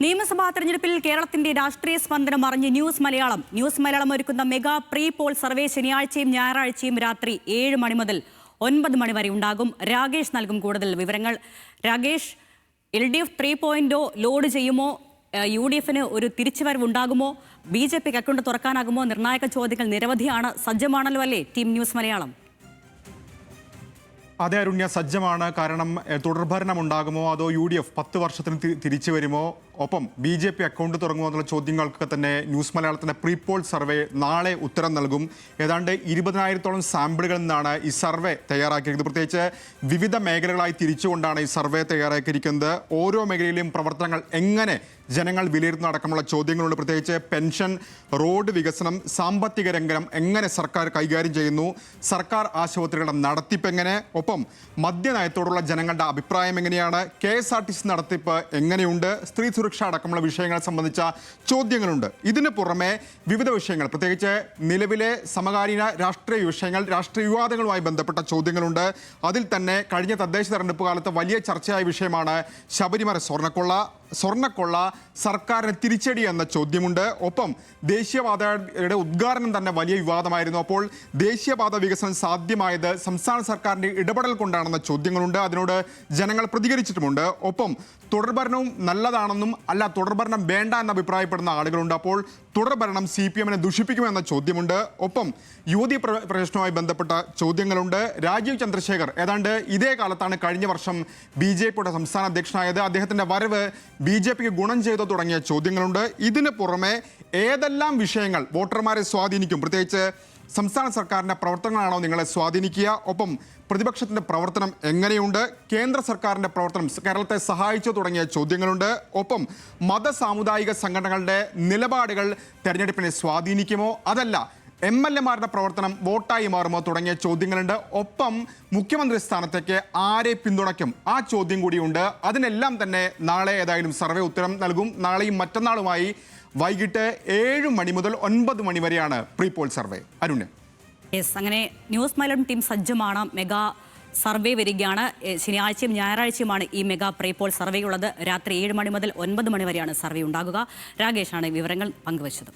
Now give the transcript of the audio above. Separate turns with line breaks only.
നിയമസഭാ തെരഞ്ഞെടുപ്പിൽ കേരളത്തിന്റെ രാഷ്ട്രീയ സ്പന്ദനം അറിഞ്ഞ് ന്യൂസ് മലയാളം ഒരുക്കുന്ന മെഗാ പ്രീ പോൾ സർവേ ശനിയാഴ്ചയും ഞായറാഴ്ചയും രാത്രി 7 മണി മുതൽ 9 മണി വരെ ഉണ്ടാകും. രാകേഷ് നൽകും കൂടുതൽ വിവരങ്ങൾ. രാകേഷ്, LDF 3.0 ലോഡ് ചെയ്യുമോ? UDFന് ഒരു തിരിച്ചുവരവ് ഉണ്ടാകുമോ? BJPക്ക് അക്കൗണ്ട് തുറക്കാനാകുമോ? നിർണായക ചോദ്യങ്ങൾ നിരവധിയാണ്. സജ്ജമാണല്ലോ അല്ലേ ടീം ന്യൂസ് മലയാളം?
അതെ അരുണ്യ, സജ്ജമാണ്. കാരണം തുടർഭരണം ഉണ്ടാകുമോ അതോ UDF 10 വർഷത്തിന് തിരിച്ചു വരുമോ, ഒപ്പം BJP അക്കൗണ്ട് തുടങ്ങുമോ എന്നുള്ള ചോദ്യങ്ങൾക്ക് തന്നെ ന്യൂസ് മലയാളത്തിൻ്റെ പ്രീപോൾ സർവേ നാളെ ഉത്തരം നൽകും. ഏതാണ്ട് 20,000-ഓളം സാമ്പിളുകളിൽ നിന്നാണ് ഈ സർവേ തയ്യാറാക്കിയിരിക്കുന്നത്. പ്രത്യേകിച്ച് വിവിധ മേഖലകളായി തിരിച്ചുകൊണ്ടാണ് ഈ സർവേ തയ്യാറാക്കിയിരിക്കുന്നത്. ഓരോ മേഖലയിലെയും പ്രവർത്തനങ്ങൾ എങ്ങനെ ജനങ്ങൾ വിലയിരുത്തുന്ന അടക്കമുള്ള ചോദ്യങ്ങളുണ്ട്. പ്രത്യേകിച്ച് പെൻഷൻ, റോഡ് വികസനം, സാമ്പത്തിക രംഗം എങ്ങനെ സർക്കാർ കൈകാര്യം ചെയ്യുന്നു, സർക്കാർ ആശുപത്രികളുടെ നടത്തിപ്പ് എങ്ങനെ, ഒപ്പം മദ്യനയത്തോടുള്ള ജനങ്ങളുടെ അഭിപ്രായം എങ്ങനെയാണ്, KSRTC നടത്തിപ്പ് എങ്ങനെയുണ്ട്, സ്ത്രീ സുരക്ഷ അടക്കമുള്ള വിഷയങ്ങളെ സംബന്ധിച്ച ചോദ്യങ്ങളുണ്ട്. ഇതിന് പുറമെ വിവിധ വിഷയങ്ങൾ, പ്രത്യേകിച്ച് നിലവിലെ സമകാലീന രാഷ്ട്രീയ വിഷയങ്ങൾ, രാഷ്ട്രീയ വിവാദങ്ങളുമായി ബന്ധപ്പെട്ട ചോദ്യങ്ങളുണ്ട്. അതിൽ തന്നെ കഴിഞ്ഞ തദ്ദേശ തെരഞ്ഞെടുപ്പ് കാലത്ത് വലിയ ചർച്ചയായ വിഷയമാണ് ശബരിമല സ്വർണ്ണക്കൊള്ള സർക്കാരിന് തിരിച്ചടി എന്ന ചോദ്യമുണ്ട്. ഒപ്പം ദേശീയപാതയുടെ ഉദ്ഘാടനം തന്നെ വലിയ വിവാദമായിരുന്നു. അപ്പോൾ ദേശീയപാത വികസനം സാധ്യമായത് സംസ്ഥാന സർക്കാരിൻ്റെ ഇടപെടൽ കൊണ്ടാണെന്ന ചോദ്യങ്ങളുണ്ട്. അതിനോട് ജനങ്ങൾ പ്രതികരിച്ചിട്ടുമുണ്ട്. ഒപ്പം തുടർഭരണവും നല്ലതാണെന്നും അല്ല തുടർഭരണം വേണ്ട എന്ന് അഭിപ്രായപ്പെടുന്ന ആളുകളുണ്ട്. അപ്പോൾ തുടർഭരണം CPMനെ ദുഷിപ്പിക്കുമെന്ന ചോദ്യമുണ്ട്. ഒപ്പം യുവതി പ്രവേശനവുമായി ബന്ധപ്പെട്ട ചോദ്യങ്ങളുണ്ട്. രാജീവ് ചന്ദ്രശേഖർ ഏതാണ്ട് ഇതേ കാലത്താണ് കഴിഞ്ഞ വർഷം BJPയുടെ സംസ്ഥാന അധ്യക്ഷനായത്. അദ്ദേഹത്തിൻ്റെ വരവ് BJPക്ക് ഗുണം ചെയ്തോ തുടങ്ങിയ ചോദ്യങ്ങളുണ്ട്. ഇതിന് പുറമെ ഏതെല്ലാം വിഷയങ്ങൾ വോട്ടർമാരെ സ്വാധീനിക്കും, പ്രത്യേകിച്ച് സംസ്ഥാന സർക്കാരിൻ്റെ പ്രവർത്തനങ്ങളാണോ നിങ്ങളെ സ്വാധീനിക്കുക, ഒപ്പം പ്രതിപക്ഷത്തിൻ്റെ പ്രവർത്തനം എങ്ങനെയുണ്ട്, കേന്ദ്ര സർക്കാരിൻ്റെ പ്രവർത്തനം കേരളത്തെ സഹായിച്ചോ തുടങ്ങിയ ചോദ്യങ്ങളുണ്ട്. ഒപ്പം മത സാമുദായിക സംഘടനകളുടെ നിലപാടുകൾ തെരഞ്ഞെടുപ്പിനെ സ്വാധീനിക്കുമോ, അതല്ല MLAമാരുടെ പ്രവർത്തനം വോട്ടായി മാറുമോ തുടങ്ങിയ ചോദ്യങ്ങളുണ്ട്. ഒപ്പം മുഖ്യമന്ത്രി സ്ഥാനത്തേക്ക് ആരെ പിന്തുണയ്ക്കും, ആ ചോദ്യം കൂടിയുണ്ട്. അതിനെല്ലാം തന്നെ നാളെ ഏതായാലും സർവേ ഉത്തരം നൽകും. നാളെയും മറ്റന്നാളുമായി വൈകിട്ട് 7 മണി മുതൽ 9 മണി വരെയാണ് പ്രീപോൾ സർവേ. അരുണ്യ,
അങ്ങനെ ന്യൂസ് മലയാളം ടീം സജ്ജമാണ്. മെഗാ സർവേ വരികയാണ്. ശനിയാഴ്ചയും ഞായറാഴ്ചയുമാണ് ഈ മെഗാ പ്രീപോൾ സർവേ ഉള്ളത്. രാത്രി 7 മണി മുതൽ 9 മണി വരെയാണ് സർവേ ഉണ്ടാകുക. രാകേഷാണ് വിവരങ്ങൾ പങ്കുവച്ചത്.